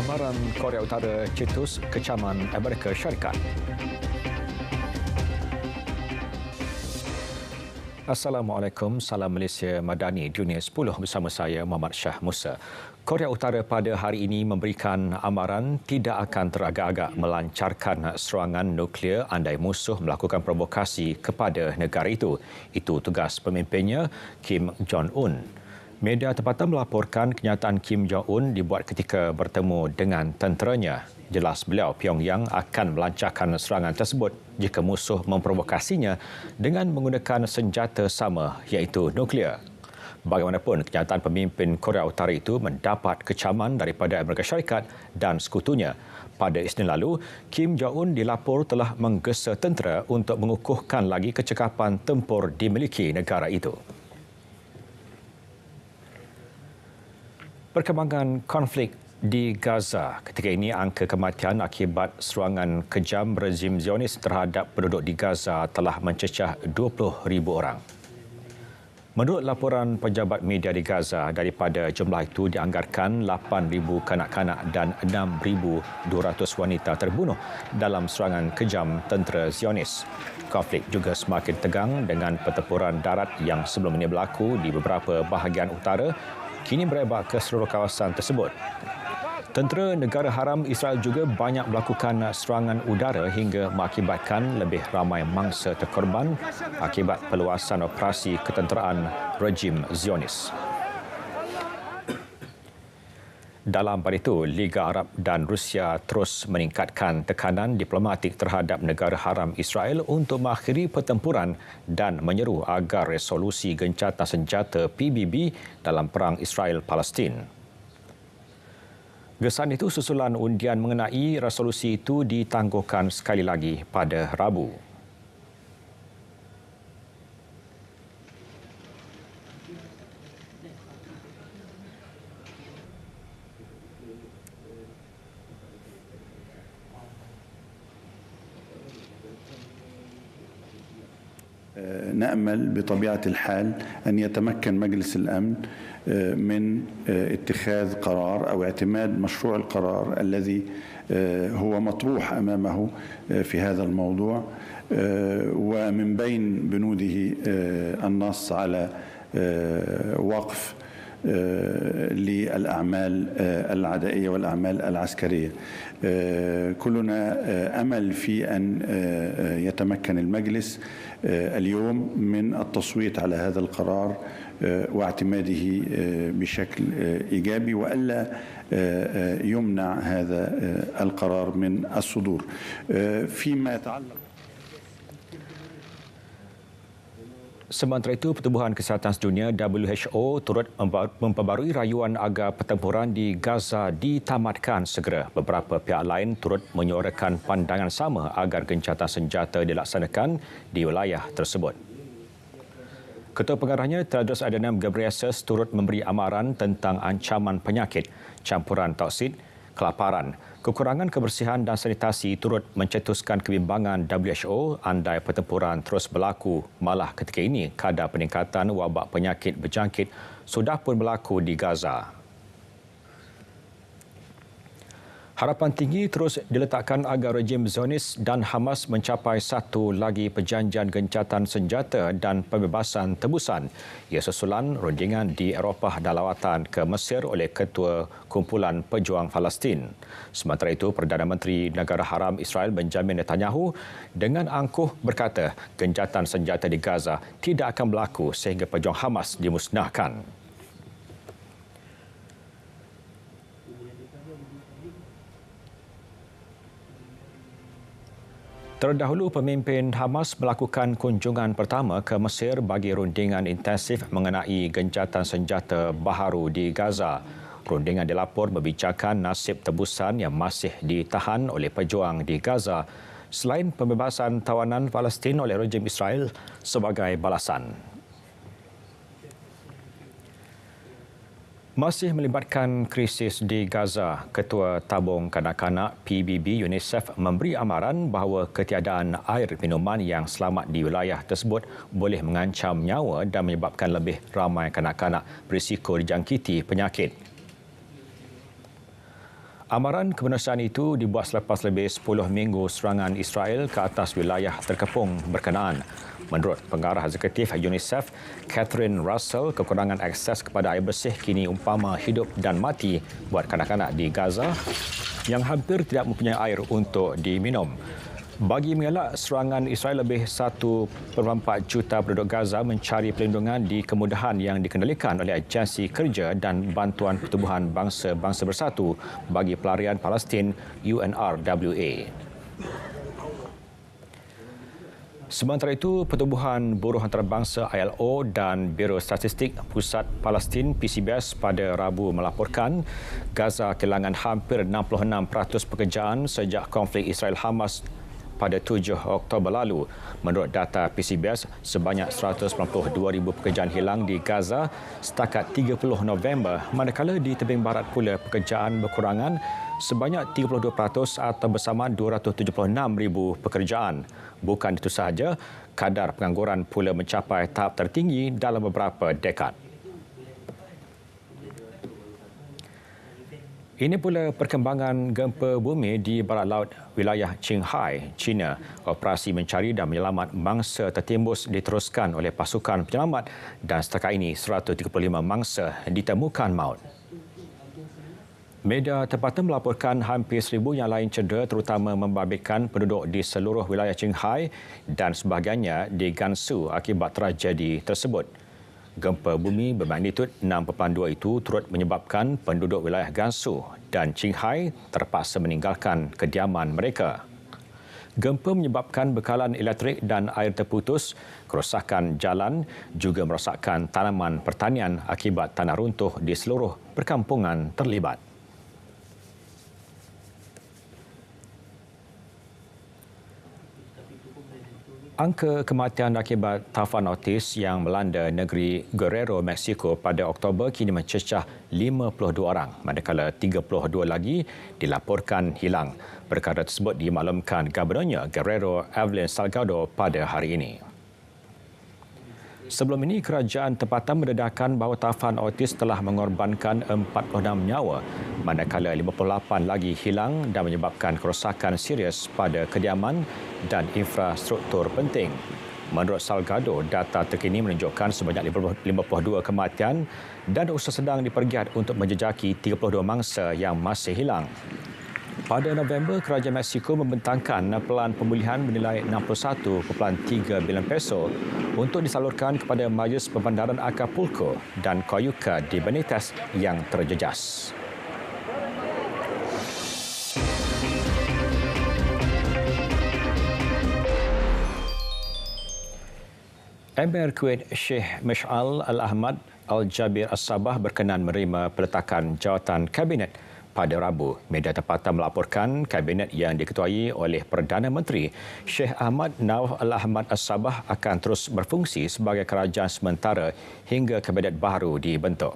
Amaran Korea Utara cetus kecaman Amerika Syarikat. Assalamualaikum, salam Malaysia Madani, Dunia 10 bersama saya Muhammad Shah Musa. Korea Utara pada hari ini memberikan amaran tidak akan teragak-agak melancarkan serangan nuklear andai musuh melakukan provokasi kepada negara itu. Itu tugas pemimpinnya Kim Jong-un. Media tempatan melaporkan kenyataan Kim Jong-un dibuat ketika bertemu dengan tenteranya. Jelas beliau Pyongyang akan melancarkan serangan tersebut jika musuh memprovokasinya dengan menggunakan senjata sama iaitu nuklear. Bagaimanapun, kenyataan pemimpin Korea Utara itu mendapat kecaman daripada Amerika Syarikat dan sekutunya. Pada Isnin lalu, Kim Jong-un dilapor telah menggesa tentera untuk mengukuhkan lagi kecekapan tempur dimiliki negara itu. Perkembangan konflik di Gaza. Ketika ini, angka kematian akibat serangan kejam rezim Zionis terhadap penduduk di Gaza telah mencecah 20,000 orang. Menurut laporan pejabat media di Gaza, daripada jumlah itu dianggarkan 8,000 kanak-kanak dan 6,200 wanita terbunuh dalam serangan kejam tentera Zionis. Konflik juga semakin tegang dengan pertempuran darat yang sebelum ini berlaku di beberapa bahagian utara kini berebak ke seluruh kawasan tersebut. Tentera Negara Haram Israel juga banyak melakukan serangan udara hingga mengakibatkan lebih ramai mangsa terkorban akibat perluasan operasi ketenteraan rejim Zionis. Dalam pada itu, Liga Arab dan Rusia terus meningkatkan tekanan diplomatik terhadap Negara Haram Israel untuk mengakhiri pertempuran dan menyeru agar resolusi gencatan senjata PBB dalam perang Israel-Palestin. Gesaan itu susulan undian mengenai resolusi itu ditangguhkan sekali lagi pada Rabu. نأمل بطبيعة الحال أن يتمكن مجلس الأمن من اتخاذ قرار أو اعتماد مشروع القرار الذي هو مطروح أمامه في هذا الموضوع، ومن بين بنوده النص على وقف للأعمال العدائية والأعمال العسكرية. كلنا أمل في أن يتمكن المجلس اليوم من التصويت على هذا القرار واعتماده بشكل إيجابي وألا يمنع هذا القرار من الصدور. فيما يتعلق Sementara itu, Pertubuhan Kesihatan Sedunia WHO turut memperbarui rayuan agar pertempuran di Gaza ditamatkan segera. Beberapa pihak lain turut menyuarakan pandangan sama agar gencatan senjata dilaksanakan di wilayah tersebut. Ketua Pengarahnya Tedros Adhanom Ghebreyesus turut memberi amaran tentang ancaman penyakit, campuran toksid, kelaparan, kekurangan kebersihan dan sanitasi turut mencetuskan kebimbangan WHO andai pertempuran terus berlaku. Malah ketika ini, kadar peningkatan wabak penyakit berjangkit sudah pun berlaku di Gaza. Harapan tinggi terus diletakkan agar rejim Zionis dan Hamas mencapai satu lagi perjanjian gencatan senjata dan pembebasan tebusan. Ia susulan rundingan di Eropah dan lawatan ke Mesir oleh Ketua Kumpulan Pejuang Palestin. Sementara itu, Perdana Menteri Negara Haram Israel Benjamin Netanyahu dengan angkuh berkata gencatan senjata di Gaza tidak akan berlaku sehingga pejuang Hamas dimusnahkan. Terdahulu, pemimpin Hamas melakukan kunjungan pertama ke Mesir bagi rundingan intensif mengenai gencatan senjata baharu di Gaza. Rundingan dilapor membicarakan nasib tebusan yang masih ditahan oleh pejuang di Gaza selain pembebasan tawanan Palestin oleh rejim Israel sebagai balasan. Masih melibatkan krisis di Gaza, Ketua Tabung Kanak-kanak PBB UNICEF memberi amaran bahawa ketiadaan air minuman yang selamat di wilayah tersebut boleh mengancam nyawa dan menyebabkan lebih ramai kanak-kanak berisiko dijangkiti penyakit. Amaran kebenaran itu dibuat selepas lebih 10 minggu serangan Israel ke atas wilayah terkepung berkenaan. Menurut pengarah eksekutif UNICEF, Catherine Russell, kekurangan akses kepada air bersih kini umpama hidup dan mati buat kanak-kanak di Gaza yang hampir tidak mempunyai air untuk diminum. Bagi mengelak serangan Israel, lebih 1.4 juta penduduk Gaza mencari perlindungan di kemudahan yang dikendalikan oleh Agensi Kerja dan Bantuan Pertubuhan Bangsa-Bangsa Bersatu bagi Pelarian Palestin UNRWA. Sementara itu, Pertubuhan Buruh Antarabangsa ILO dan Biro Statistik Pusat Palestin PCBS pada Rabu melaporkan Gaza kehilangan hampir 66% pekerjaan sejak konflik Israel-Hamas pada 7 Oktober lalu. Menurut data PCBS, sebanyak 192,000 pekerjaan hilang di Gaza setakat 30 November, manakala di tebing barat pula pekerjaan berkurangan sebanyak 32% atau bersamaan 276,000 pekerjaan. Bukan itu sahaja, kadar pengangguran pula mencapai tahap tertinggi dalam beberapa dekad. Ini pula perkembangan gempa bumi di barat laut wilayah Qinghai, China. Operasi mencari dan menyelamat mangsa tertimbus diteruskan oleh pasukan penyelamat dan setakat ini 135 mangsa ditemukan maut. Media tempatan melaporkan hampir 1,000 yang lain cedera, terutama membabitkan penduduk di seluruh wilayah Qinghai dan sebahagiannya di Gansu akibat tragedi tersebut. Gempa bumi bermagnitud 6.2 itu turut menyebabkan penduduk wilayah Gansu dan Qinghai terpaksa meninggalkan kediaman mereka. Gempa menyebabkan bekalan elektrik dan air terputus, kerosakan jalan, juga merosakkan tanaman pertanian akibat tanah runtuh di seluruh perkampungan terlibat. Angka kematian akibat taufan Otis yang melanda negeri Guerrero, Mexico pada Oktober kini mencecah 52 orang, manakala 32 lagi dilaporkan hilang. Perkara tersebut dimaklumkan Gubernurnya Guerrero, Evelyn Salgado, pada hari ini. Sebelum ini, kerajaan tempatan mendedahkan bahawa taufan Otis telah mengorbankan 46 nyawa, manakala 58 lagi hilang dan menyebabkan kerosakan serius pada kediaman dan infrastruktur penting. Menurut Salgado, data terkini menunjukkan sebanyak 52 kematian dan usaha sedang dipergiat untuk menjejaki 32 mangsa yang masih hilang. Pada November, kerajaan Mexico membentangkan pelan pemulihan bernilai 61.3 bilion peso untuk disalurkan kepada Majlis Perbandaran Acapulco dan Coyuca di Benitez yang terjejas. Emir Kuwait Sheikh Mash'al Al-Ahmad Al-Jabir As-Sabah berkenan menerima peletakan jawatan Kabinet pada Rabu. Media tempatan melaporkan Kabinet yang diketuai oleh Perdana Menteri Sheikh Ahmad Nawaf Al-Ahmad As-Sabah akan terus berfungsi sebagai kerajaan sementara hingga Kabinet baru dibentuk.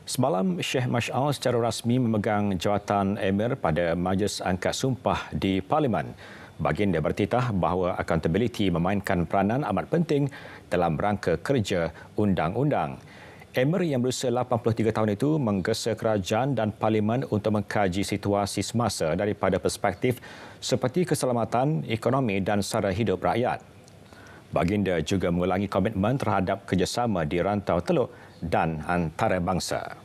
Semalam, Sheikh Mash'al secara rasmi memegang jawatan Emir pada Majlis Angkat Sumpah di Parlimen. Baginda bertitah bahawa accountability memainkan peranan amat penting dalam rangka kerja undang-undang. Emir yang berusia 83 tahun itu menggesa kerajaan dan parlimen untuk mengkaji situasi semasa daripada perspektif seperti keselamatan, ekonomi dan sara hidup rakyat. Baginda juga mengulangi komitmen terhadap kerjasama di rantau teluk dan antarabangsa.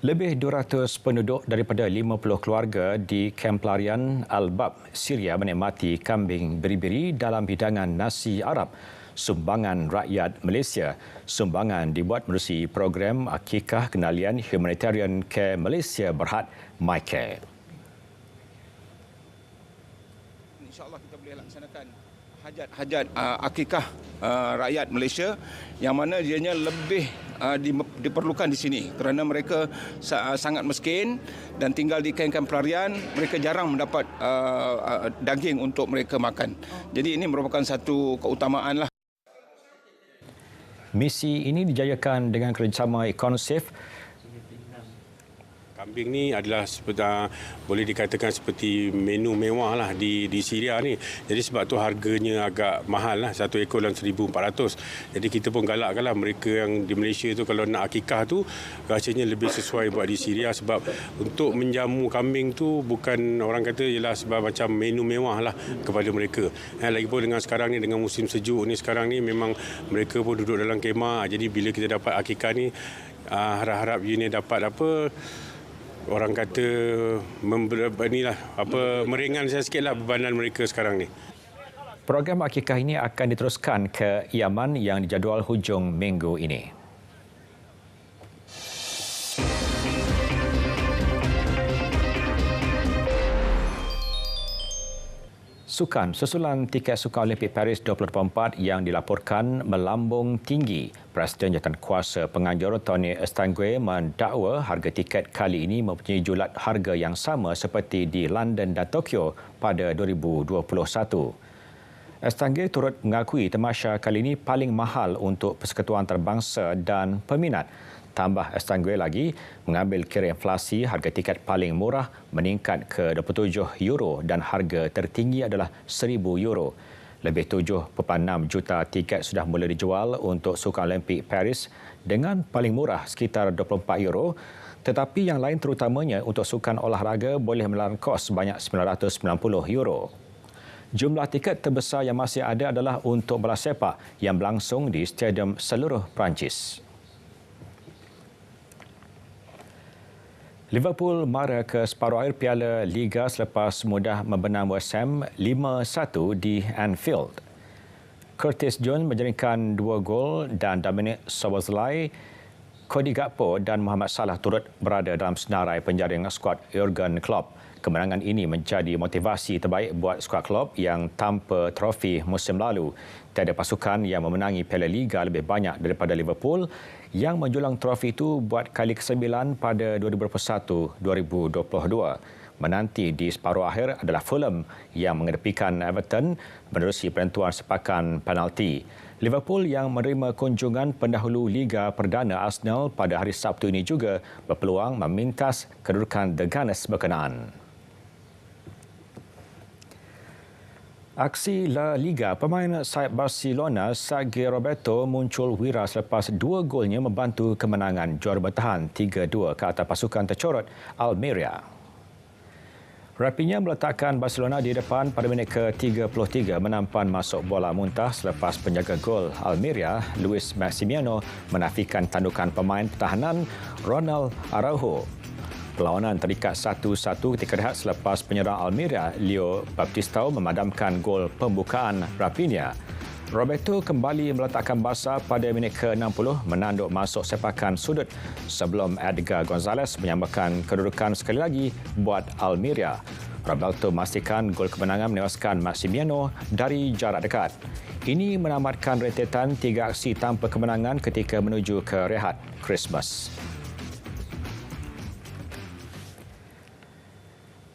Lebih 200 penduduk daripada 50 keluarga di kamp pelarian Al-Bab, Syria menikmati kambing biri-biri dalam hidangan nasi Arab, sumbangan rakyat Malaysia. Sumbangan dibuat menerusi program Akikah Kenalian Humanitarian Care Malaysia Berhad MyCare. InsyaAllah kita boleh laksanakan hajat akikah rakyat Malaysia yang mana dianya lebih diperlukan di sini kerana mereka sangat miskin dan tinggal di kamp-kamp pelarian. Mereka jarang mendapat daging untuk mereka makan. Jadi ini merupakan satu keutamaan lah. Misi ini dijayakan dengan kerjasama Econosafe Kambing ni adalah boleh dikatakan seperti menu mewah lah di Syria ni. Jadi sebab tu harganya agak mahal lah, satu ekor dalam 1,400. Jadi kita pun galakkan lah mereka yang di Malaysia tu kalau nak akikah tu rasanya lebih sesuai buat di Syria, sebab untuk menjamu kambing tu bukan orang kata ialah sebab macam menu mewah lah kepada mereka. Lagipun dengan sekarang ni, dengan musim sejuk ni sekarang ni, memang mereka pun duduk dalam kemah. Jadi bila kita dapat akikah ni, harap-harap Unit dapat orang kata meringankan sikitlah bebanan mereka sekarang ni. Program akikah ini akan diteruskan ke Yaman yang dijadual hujung minggu ini. Sukan, susulan tiket Sukan Olimpik Paris 2024 yang dilaporkan melambung tinggi. Presiden Jawatankuasa Penganjur Tony Estangue mendakwa harga tiket kali ini mempunyai julat harga yang sama seperti di London dan Tokyo pada 2021. Estangue turut mengakui tamasya kali ini paling mahal untuk persekutuan antarabangsa dan peminat. Tambah Estangue lagi mengambil kira inflasi, harga tiket paling murah meningkat ke €27 dan harga tertinggi adalah €1,000. Lebih 7.6 juta tiket sudah mula dijual untuk Sukan Olimpik Paris dengan paling murah sekitar €24. Tetapi yang lain terutamanya untuk sukan olahraga boleh menelan kos sebanyak €990. Jumlah tiket terbesar yang masih ada adalah untuk bola sepak yang berlangsung di stadium seluruh Perancis. Liverpool mara ke separuh akhir Piala Liga selepas mudah membenam West Ham 5-1 di Anfield. Curtis Jones menjaringkan 2 gol dan Dominic Szoboszlai, Cody Gakpo dan Mohamed Salah turut berada dalam senarai penjaring skuad Jurgen Klopp. Kemenangan ini menjadi motivasi terbaik buat skuad Klopp yang tanpa trofi musim lalu. Tiada pasukan yang memenangi Piala Liga lebih banyak daripada Liverpool yang menjulang trofi itu buat kali ke-9 pada 2021-2022. Menanti di separuh akhir adalah Fulham yang mengedepikan Everton menerusi penentuan sepakan penalti. Liverpool yang menerima kunjungan pendahulu Liga Perdana Arsenal pada hari Sabtu ini juga berpeluang memintas kedudukan The Gunners berkenaan. Aksi La Liga, pemain sayap Barcelona Sergio Roberto muncul wira selepas 2 golnya membantu kemenangan juara bertahan 3-2 ke atas pasukan tercorot Almeria. Rapinya meletakkan Barcelona di depan pada minit ke-33 menampan masuk bola muntah selepas penjaga gol Almeria, Luis Maximiano, menafikan tandukan pemain pertahanan Ronald Araujo. Perlawanan terikat 1-1 ketika rehat selepas penyerang Almeria, Leo Baptistao, memadamkan gol pembukaan Rapinya. Roberto kembali meletakkan Barca pada minit ke-60 menanduk masuk sepakan sudut sebelum Edgar Gonzalez menyamakan kedudukan sekali lagi buat Almeria. Roberto memastikan gol kemenangan menewaskan Maximiano dari jarak dekat. Ini menamatkan rentetan 3 aksi tanpa kemenangan ketika menuju ke rehat Christmas.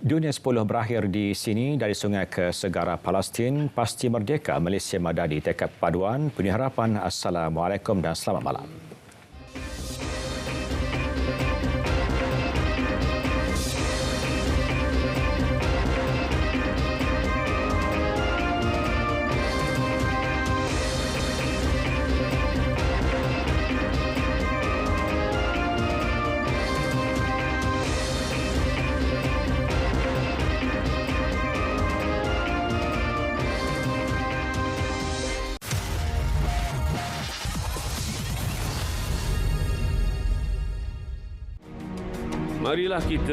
Dunia 10 berakhir di sini. Dari sungai ke segara Palestin, pasti merdeka. Malaysia Madani tekad paduan. Punya harapan. Assalamualaikum dan selamat malam. Marilah kita